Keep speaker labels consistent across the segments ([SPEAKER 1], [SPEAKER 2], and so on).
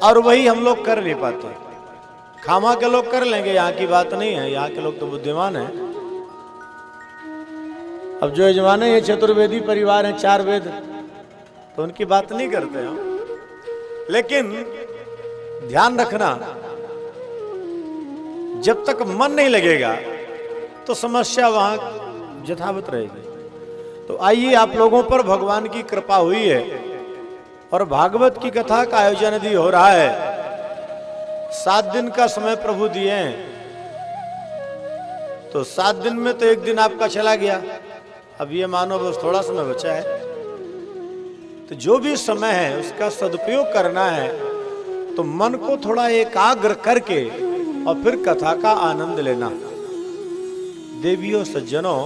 [SPEAKER 1] और वही हम लोग कर नहीं पाते। खामा के लोग कर लेंगे, यहाँ की बात नहीं है, यहाँ के लोग तो बुद्धिमान हैं। अब जो यजमान है ये चतुर्वेदी परिवार है, 4 वेद, तो उनकी बात नहीं करते हम। लेकिन ध्यान रखना, जब तक मन नहीं लगेगा तो समस्या वहां यथावत रहेगी। तो आइए, आप लोगों पर भगवान की कृपा हुई है और भागवत की कथा का आयोजन यदि हो रहा है, 7 दिन का समय प्रभु दिए हैं, तो 7 दिन में तो एक दिन आपका चला गया, अब ये मानो बस थोड़ा समय बचा है। तो जो भी समय है उसका सदुपयोग करना है, तो मन को थोड़ा एकाग्र करके और फिर कथा का आनंद लेना। देवियों सज्जनों,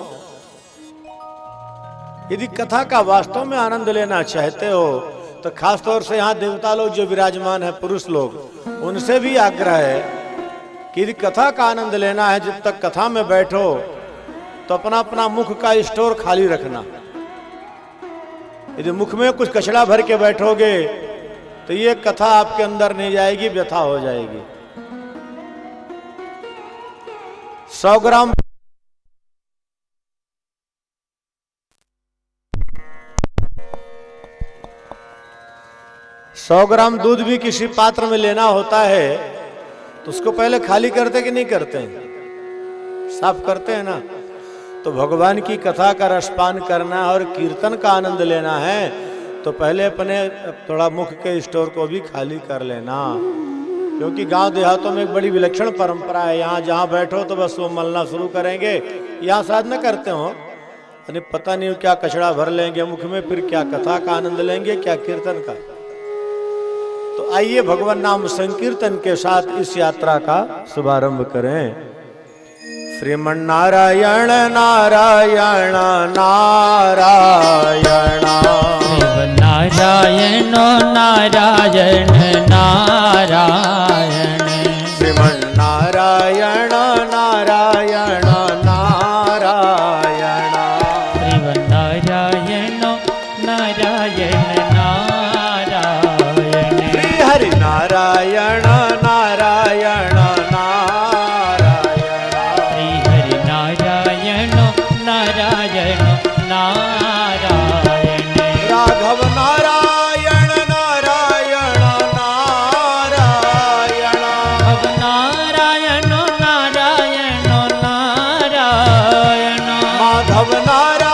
[SPEAKER 1] यदि कथा का वास्तव में आनंद लेना चाहते हो तो खासतौर से यहाँ देवता लोग जो विराजमान है, पुरुष लोग, उनसे भी आग्रह है कि यदि कथा का आनंद लेना है, जब तक कथा में बैठो तो अपना अपना मुख का स्टोर खाली रखना। यदि मुख में कुछ कचड़ा भर के बैठोगे तो ये कथा आपके अंदर नहीं जाएगी, व्यथा हो जाएगी। 100 ग्राम दूध भी किसी पात्र में लेना होता है तो उसको पहले खाली करते कि नहीं करते हैं? साफ करते हैं ना। तो भगवान की कथा का रसपान करना और कीर्तन का आनंद लेना है तो पहले अपने थोड़ा मुख के स्टोर को भी खाली कर लेना। क्योंकि गांव देहातों में एक बड़ी विलक्षण परंपरा है, यहाँ जहाँ बैठो तो बस वो मलना शुरू करेंगे। यहाँ साधना करते हो, यानी पता नहीं क्या कचड़ा भर लेंगे मुख में, फिर क्या कथा का आनंद लेंगे, क्या कीर्तन का। तो आइए भगवान नाम संकीर्तन के साथ इस यात्रा का शुभारंभ करें। श्रीमन्नारायण नारायण नारायण,
[SPEAKER 2] नारायण नारायण नारायण,
[SPEAKER 1] श्रीमन्नारायण नारायण नारायण,
[SPEAKER 2] श्रीमन्नारायण नारायण नारायण,
[SPEAKER 1] श्री हरि नारायण नारायण नारायण,
[SPEAKER 2] श्री हरि नारायण नारायण नारायण,
[SPEAKER 1] राघव नारायण नारायण नारायण,
[SPEAKER 2] अब नारायण नारायण नारायण,
[SPEAKER 1] माधव नारायण।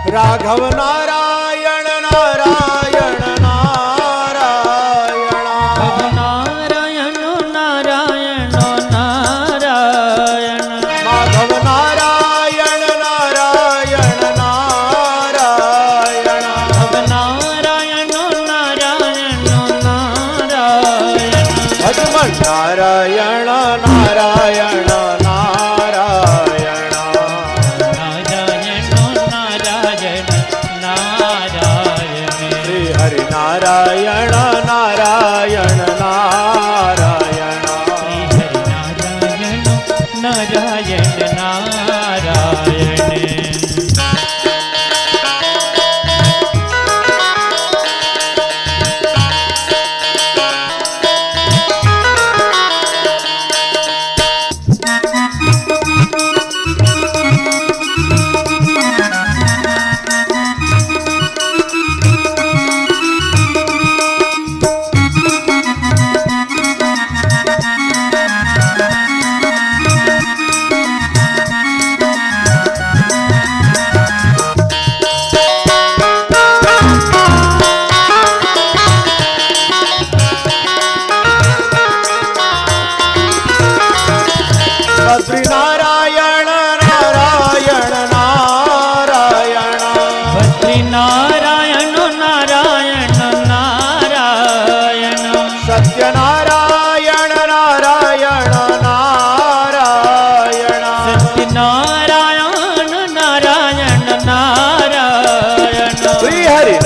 [SPEAKER 1] राघव नारायण नारायण नारायण,
[SPEAKER 2] अब नारायण नारायण नारायण,
[SPEAKER 1] माधव नारायण नारायण नारायण,
[SPEAKER 2] अब नारायण नारायण नारायण,
[SPEAKER 1] भगवान नारायण नारायण नारायण, श्री हरि नारायण नारायण नारायण,
[SPEAKER 2] श्री हरि नारायण नारायण नारायण,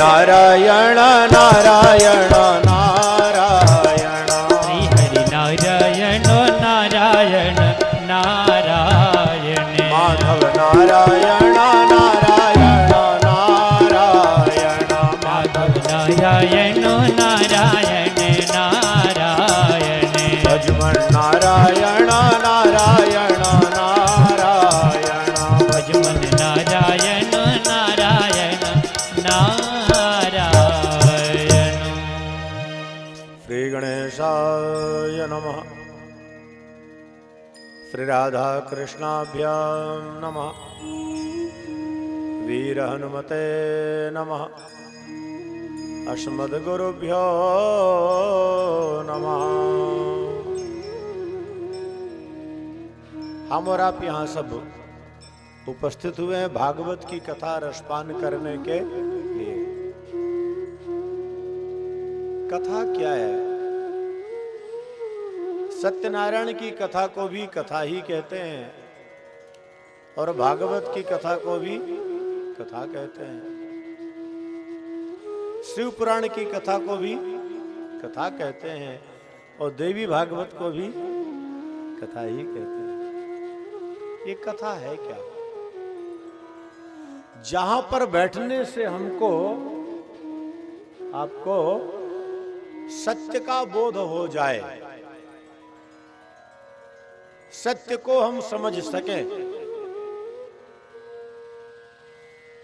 [SPEAKER 1] नारायण नारायण नारायण
[SPEAKER 2] श्री हरि नारायण नारायण नारायण
[SPEAKER 1] माधव नारायण नारायण नारायण
[SPEAKER 2] माधव नारायण नारायण नारायण
[SPEAKER 1] भजमन नारायण नारायण नारायण
[SPEAKER 2] भजमन नारायण नारायण नारायण
[SPEAKER 1] श्री गणेशाय नमः श्री राधा कृष्णाभ्यां नमः वीर हनुमते नमः अस्मद्गुरुभ्यो नमः। हम और आप यहाँ सब उपस्थित हुए हैं भागवत की कथा रसपान करने के लिए। कथा क्या है? सत्यनारायण की कथा को भी कथा ही कहते हैं और भागवत की कथा को भी कथा कहते हैं। शिव पुराण की कथा को भी कथा कहते हैं और देवी भागवत को भी कथा ही कहते हैं। ये कथा है क्या? जहां पर बैठने से हमको आपको सत्य का बोध हो जाए, सत्य को हम समझ सकें।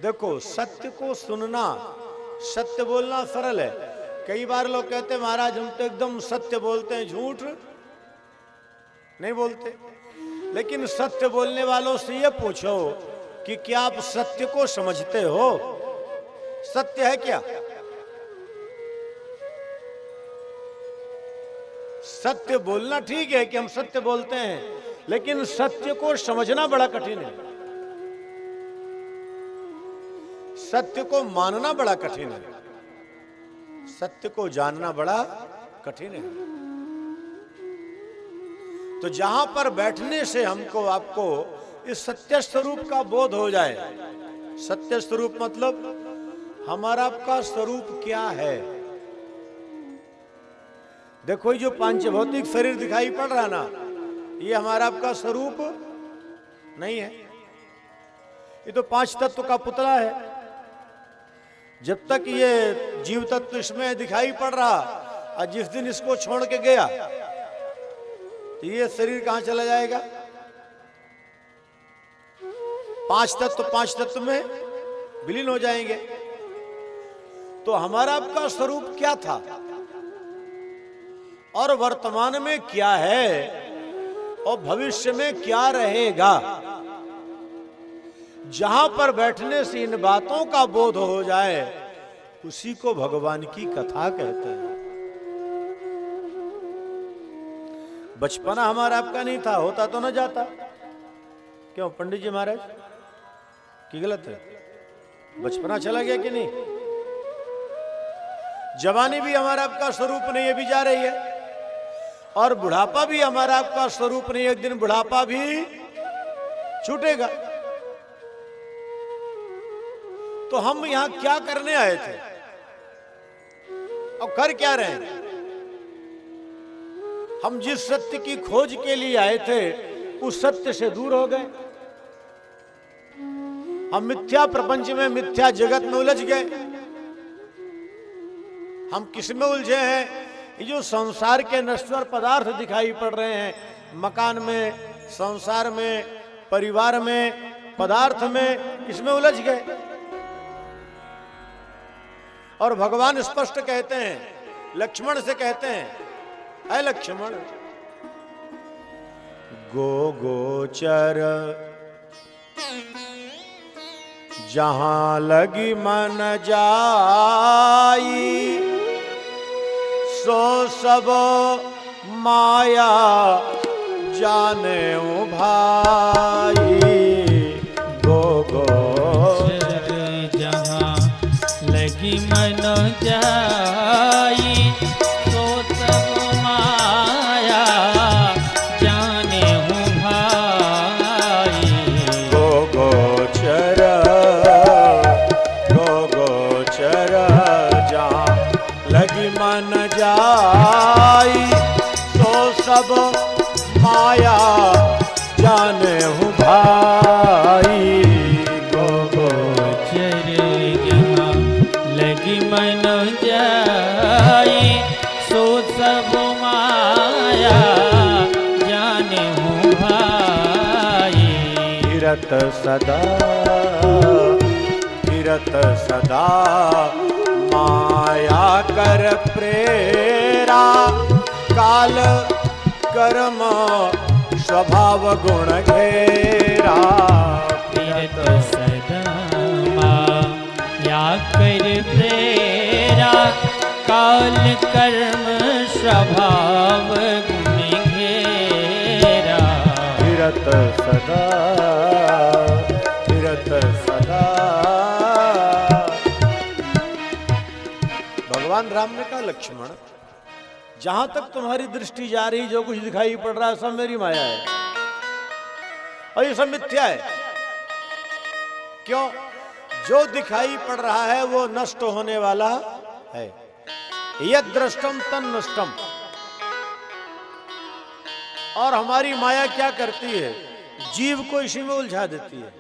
[SPEAKER 1] देखो, सत्य को सुनना, सत्य बोलना सरल है। कई बार लोग कहते हैं महाराज हम तो एकदम सत्य बोलते हैं, झूठ नहीं बोलते। लेकिन सत्य बोलने वालों से ये पूछो कि क्या आप सत्य को समझते हो? सत्य है क्या? सत्य बोलना ठीक है कि हम सत्य बोलते हैं, लेकिन सत्य को समझना बड़ा कठिन है। सत्य को मानना बड़ा कठिन है, सत्य को जानना बड़ा कठिन है। तो जहां पर बैठने से हमको आपको इस सत्य स्वरूप का बोध हो जाए। सत्य स्वरूप मतलब हमारा आपका स्वरूप क्या है? देखो, ये जो पांचभौतिक शरीर दिखाई पड़ रहा ना, ये हमारा आपका स्वरूप नहीं है। ये तो पांच तत्व का पुतला है। जब तक ये जीव तत्व इसमें दिखाई पड़ रहा और जिस दिन इसको छोड़ के गया तो ये शरीर कहां चला जाएगा? पांच तत्व में विलीन हो जाएंगे। तो हमारा आपका स्वरूप क्या था और वर्तमान में क्या है और भविष्य में क्या रहेगा? जहां पर बैठने से इन बातों का बोध हो जाए, उसी को भगवान की कथा कहते हैं। बचपना हमारा आपका नहीं था, होता तो न जाता। क्यों पंडित जी महाराज की गलत है? बचपना चला गया कि नहीं? जवानी भी हमारा आपका स्वरूप नहीं है, भी जा रही है। और बुढ़ापा भी हमारा आपका स्वरूप नहीं है, एक दिन बुढ़ापा भी छूटेगा। तो हम यहां क्या करने आए थे और कर क्या रहे हैं? हम जिस सत्य की खोज के लिए आए थे उस सत्य से दूर हो गए। हम मिथ्या प्रपंच में, मिथ्या जगत में उलझ गए। हम किस में उलझे हैं? ये जो संसार के नश्वर पदार्थ दिखाई पड़ रहे हैं, मकान में, संसार में, परिवार में, पदार्थ में, इसमें उलझ गए। और भगवान स्पष्ट कहते हैं, लक्ष्मण से कहते हैं, ऐ लक्ष्मण, गोचर जहां लगी मन जाई, सो सब माया जाने भाई।
[SPEAKER 2] गोचर जहां लगी मन जाई, तो सब माया जाने हूँ भाई।
[SPEAKER 1] गोचर फिरत सदा फिरत सदा माया कर प्रेरा काल कर्म स्वभाव गुण घेरा
[SPEAKER 2] फिरत सदा माया कर प्रेरा काल कर्म स्वभाव गुण घेरा
[SPEAKER 1] फिरत सदा फिरत सदा। भगवान राम ने कहा लक्ष्मण, जहां तक तुम्हारी दृष्टि जा रही, जो कुछ दिखाई पड़ रहा है सब मेरी माया है और ये सब मिथ्या है। क्यों? जो दिखाई पड़ रहा है वो नष्ट होने वाला है। यद दृष्टम तन नष्टम। और हमारी माया क्या करती है? जीव को इसी में उलझा देती है।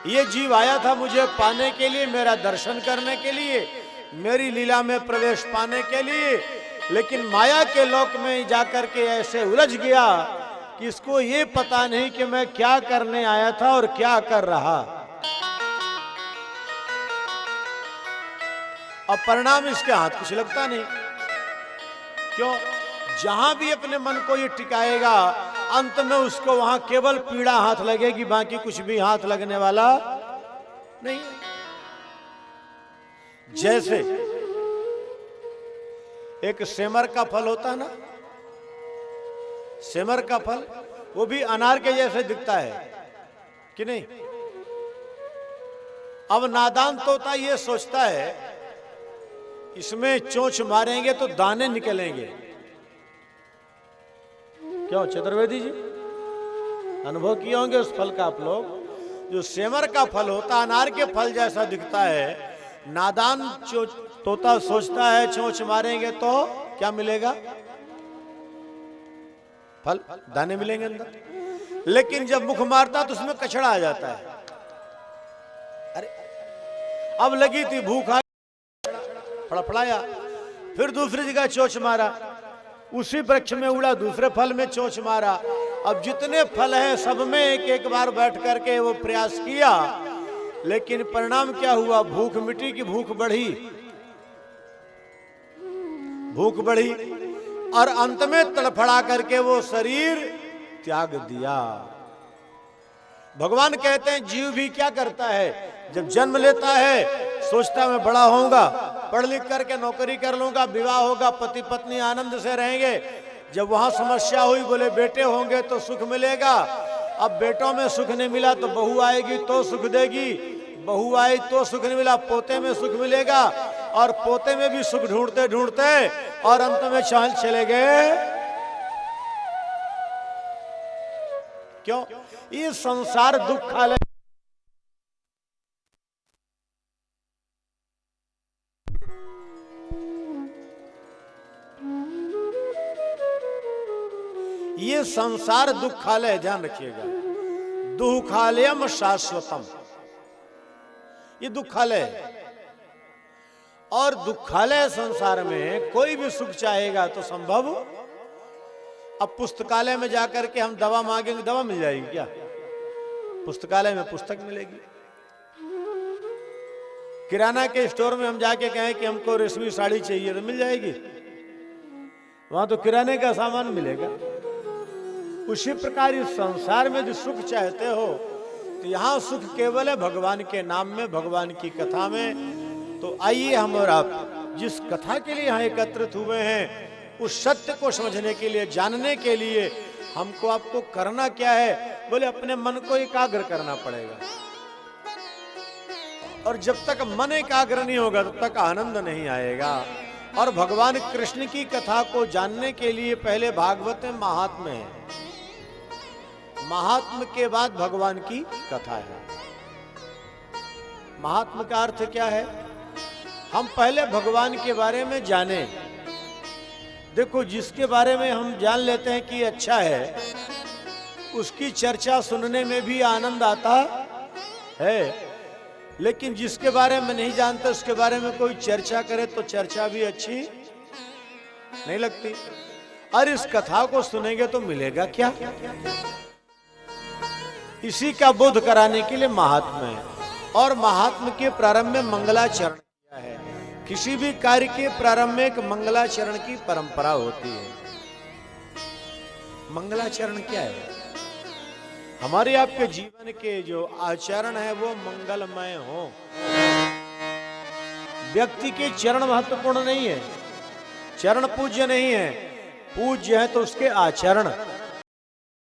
[SPEAKER 1] ये जीव आया था मुझे पाने के लिए, मेरा दर्शन करने के लिए, मेरी लीला में प्रवेश पाने के लिए, लेकिन माया के लोक में जाकर के ऐसे उलझ गया कि इसको ये पता नहीं कि मैं क्या करने आया था और क्या कर रहा। अब परिणाम इसके हाथ कुछ लगता नहीं। क्यों? जहां भी अपने मन को ये टिकाएगा, अंत में उसको वहां केवल पीड़ा हाथ लगेगी, बाकी कुछ भी हाथ लगने वाला नहीं। जैसे एक सेमर का फल होता है ना, सेमर का फल वो भी अनार के जैसे दिखता है कि नहीं? अब नादान तोता ये सोचता है इसमें चोंच मारेंगे तो दाने निकलेंगे। क्यों चतुर्वेदी जी, अनुभव किए होंगे उस फल का आप लोग। जो सेमर का फल होता अनार के फल जैसा दिखता है, नादान तोता सोचता है चोंच मारेंगे तो क्या मिलेगा? फल, दाने मिलेंगे अंदर। लेकिन जब मुख मारता तो उसमें कचड़ा आ जाता है। अरे अब लगी थी भूख, फड़फड़ाया, फिर दूसरी जगह चोंच मारा, उसी वृक्ष में उड़ा, दूसरे फल में चोंच मारा। अब जितने फल हैं सब में एक एक बार बैठ करके वो प्रयास किया, लेकिन परिणाम क्या हुआ? भूख मिटी की भूख बढ़ी, भूख बढ़ी और अंत में तड़फड़ा करके वो शरीर त्याग दिया। भगवान कहते हैं जीव भी क्या करता है? जब जन्म लेता है सोचता मैं बड़ा होऊंगा, पढ़ लिख करके नौकरी कर लूंगा, विवाह होगा, पति पत्नी आनंद से रहेंगे। जब वहां समस्या हुई, बोले बेटे होंगे तो सुख मिलेगा। अब बेटों में सुख नहीं मिला तो बहू आएगी तो सुख देगी, बहू आई तो सुख नहीं मिला, पोते में सुख मिलेगा, और पोते में भी सुख ढूंढते ढूंढते और अंत में चले गए। क्यों? ये संसार दुखालय। ये संसार दुखालय, ध्यान रखिएगा। दुखालयम शाश्वतम, ये दुखालय है। और दुखालय संसार में कोई भी सुख चाहेगा तो संभव। अब पुस्तकालय में जाकर के हम दवा मांगेंगे, दवा मिल जाएगी क्या? पुस्तकालय में पुस्तक मिलेगी। किराना के स्टोर में हम जाके कहें कि हमको रेशमी साड़ी चाहिए तो मिल जाएगी, वहां तो किराने का सामान मिलेगा। उसी प्रकार इस संसार में जो सुख चाहते हो तो यहां सुख केवल है भगवान के नाम में, भगवान की कथा में। तो आइए हम और आप जिस कथा के लिए यहाँ एकत्रित हुए हैं, उस सत्य को समझने के लिए, जानने के लिए हमको आपको करना क्या है? बोले अपने मन को एकाग्र करना पड़ेगा। और जब तक मन एकाग्र नहीं होगा तब तक आनंद नहीं आएगा। और भगवान कृष्ण की कथा को जानने के लिए पहले भागवत में महात्म्य है, महात्म्य के बाद भगवान की कथा है। महात्म्य का अर्थ क्या है? हम पहले भगवान के बारे में जाने। देखो, जिसके बारे में हम जान लेते हैं कि अच्छा है, उसकी चर्चा सुनने में भी आनंद आता है। लेकिन जिसके बारे में नहीं जानते, उसके बारे में कोई चर्चा करे तो चर्चा भी अच्छी नहीं लगती। और इस कथा को सुनेंगे तो मिलेगा क्या? इसी का बोध कराने के लिए महात्मा है। और महात्मा के प्रारंभ में मंगलाचरण किया है। किसी भी कार्य के प्रारंभ में एक मंगलाचरण की परंपरा होती है। मंगलाचरण क्या है? हमारे आपके जीवन के जो आचरण है वो मंगलमय हो। व्यक्ति के चरण महत्वपूर्ण नहीं है, चरण पूज्य नहीं है, पूज्य है तो उसके आचरण।